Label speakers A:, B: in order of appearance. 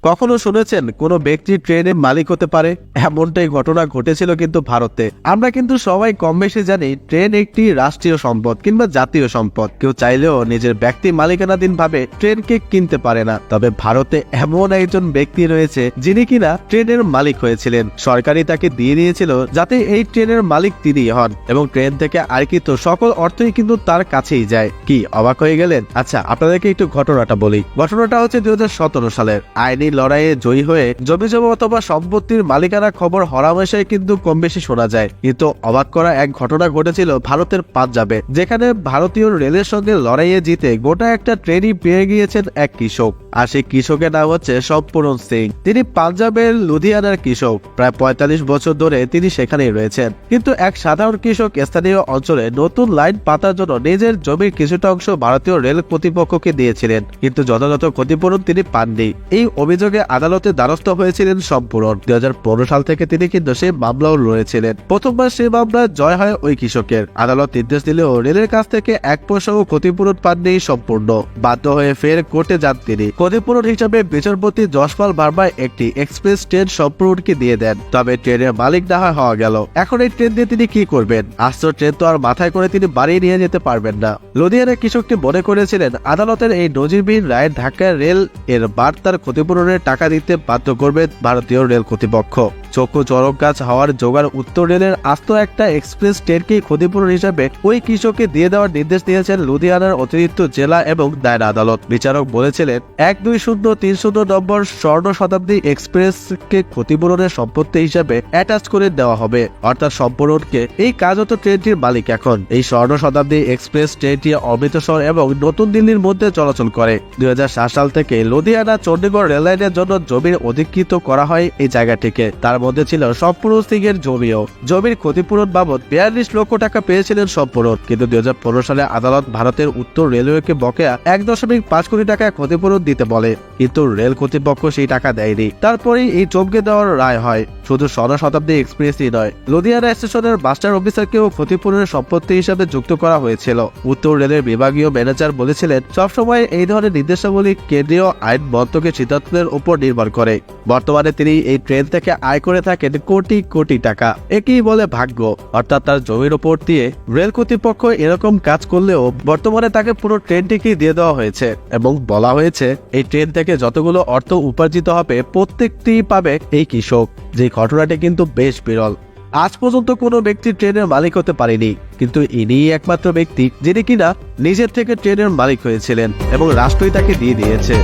A: কখনো শুনেছেন কোনো ব্যক্তি ট্রেনের মালিক হতে পারে? এমনটাই ঘটনা ঘটেছিল কিন্তু ভারতে। আমরা কিন্তু সবাই কম বেশি জানি ট্রেন একটি রাষ্ট্রীয় সম্পদ কিংবা জাতীয় সম্পদ। কেউ চাইলেও নিজের ব্যক্তি মালিকানাধীন ভাবে ট্রেনকে কিনতে পারে না। তবে ভারতে এমন একজন ব্যক্তি রয়েছে যিনি কিনা ট্রেনের মালিক হয়েছিলেন। সরকারই তাকে দিয়ে দিয়েছিল যাতে এই ট্রেনের মালিক তিনিই হন এবং ট্রেন থেকে আর্কিত সকল অর্থই কিন্তু তার কাছেই যায়। কি অবাক হয়ে গেলেন? আচ্ছা, আপনাদেরকে একটু ঘটনাটা বলি। ঘটনাটা হচ্ছে 2017 সালের। আইনি লড়াইয়ে জয়ী হয়ে জমিজমা অথবা সম্পত্তির মালিকানা খবর হরহামেশাই কিন্তু কম বেশি শোনা যায়। কিন্তু অবাক করা এক ঘটনা ঘটেছিল ভারতের পাঞ্জাবে, যেখানে ভারতীয় রেলের সঙ্গে লড়াইয়ে জিতে গোটা একটা ট্রেনই পেয়ে গিয়েছেন এক কৃষক। আর সেই কৃষকের নাম হচ্ছে সম্পূরণ সিং। তিনি পাঞ্জাবের লুধিয়ানার কৃষক। প্রায় 45 বছর ধরে তিনি সেখানেই রয়েছেন। কিন্তু এক সাধারণ কৃষক স্থানীয় অঞ্চলে নতুন লাইন পাতার জন্য নিজের জমির কিছুটা অংশ ভারতীয় রেল কর্তৃপক্ষকে দিয়েছিলেন, কিন্তু যথাযথ ক্ষতিপূরণ তিনি পাননি। এই অভিযোগে আদালতে দ্বারস্থ হয়েছিলেন সম্পূরণ। 2015 সাল থেকে তিনি কিন্তু সেই মামলাও লড়েছিলেন। প্রথমবার সেই মামলায় জয় হয় ওই কৃষকের। আদালত নির্দেশ দিলেও রেলের কাছ থেকে এক পয়সাও ক্ষতিপূরণ পাননি সম্পূর্ণ। বাধ্য হয়ে ফের কোর্টে যান তিনি। ক্ষতিপূরণ হিসাবে বিচারপতি যশপাল ভার্মা একটি এক্সপ্রেস ট্রেন সম্পূর্ণকে দিয়ে দেন। তবে ট্রেনের মালিক না হওয়া গেল। এখন এই ট্রেন দিয়ে তিনি কি করবেন? আস্ত ট্রেন তো আর মাথায় করে তিনি বাড়ি নিয়ে যেতে পারবেন না। লুধিয়ানার কৃষকটি মনে করেছিলেন আদালতের এই নজিরবিহীন রায়ের ধাক্কায় রেল এর বার তার ক্ষতিপূরণের টাকা দিতে বাধ্য করবে ভারতীয় রেল কর্তৃপক্ষ। চক্ষু চরক গাছ হওয়ার জোগাড় উত্তর রেলের আস্ত একটা এক্সপ্রেস ট্রেনকে ক্ষতিপূরণ হিসাবে ওই কৃষককে দিয়ে দেওয়ার নির্দেশ দিয়েছেন লুধিয়ানার অতিরিক্ত জেলা এবং দায়রা আদালত। বিচারক বলেছিলেন 1203 নম্বর স্বর্ণ শতাব্দী এক্সপ্রেসকে ক্ষতিপূরণের সম্পত্তি হিসাবে অ্যাটাচ করে দেওয়া হবে, অর্থাৎ সম্পূর্ণকে এই কার্যত ট্রেনটির মালিক এখন। এই স্বর্ণ শতাব্দী এক্সপ্রেস ট্রেনটি অমৃতসর এবং নতুন দিল্লির মধ্যে চলাচল করে। 2007 সাল থেকে লুধিয়ানা চণ্ডীগড় রেললাইনের জন্য জমির অধিকৃত করা হয় এই জায়গাটিকে। তার মধ্যে ছিল সম্পূর্ণ সিং এর জমিও। জমির ক্ষতিপূরণ বাবদ 42 লক্ষ টাকা পেয়েছিলেন সম্পূর্ণ। কিন্তু 2015 সালে আদালত ভারতের উত্তর রেলওয়েকে বকেয়া 1.5 কোটি টাকা ক্ষতিপূরণ দিতে বলে, কিন্তু রেল কর্তৃপক্ষ সেই টাকা দেয়নি। তারপরেই এই চমকে দেওয়ার রায় হয়। শুধু স্বর্ণ শতাব্দী এক্সপ্রেসই নয়, লুধিয়ানা স্টেশনের মাস্টার অফিসারকেও ক্ষতিপূরণের সম্পত্তি হিসাবে যুক্ত করা হয়েছিল। উত্তর রেলের বিভাগীয় ম্যানেজার বলেছিলেন সবসময় এই ধরনের নির্দেশাবলী কেন্দ্রীয় আইন মন্ত্রকের সিদ্ধান্তের উপর নির্ভর করে। বর্তমানে তিনি এই ট্রেন থেকে আয় করে থাকেন কোটি কোটি টাকা। একেই বলে ভাগ্য, অর্থাৎ তার জমির উপর দিয়ে রেল কর্তৃপক্ষ এরকম কাজ করলেও বর্তমানে তাকে পুরো ট্রেনটিকে দিয়ে দেওয়া হয়েছে এবং বলা হয়েছে এই ট্রেন থেকে যতগুলো অর্থ উপার্জিত হবে প্রত্যেকটি পাবে এই কৃষক। যে ঘটনাটি কিন্তু বেশ বিরল। আজ পর্যন্ত কোনো ব্যক্তি ট্রেনের মালিক হতে পারেনি, কিন্তু ইনিই একমাত্র ব্যক্তি যিনি কিনা নিজের থেকে ট্রেনের মালিক হয়েছিলেন এবং রাষ্ট্রই তাকে দিয়ে দিয়েছে।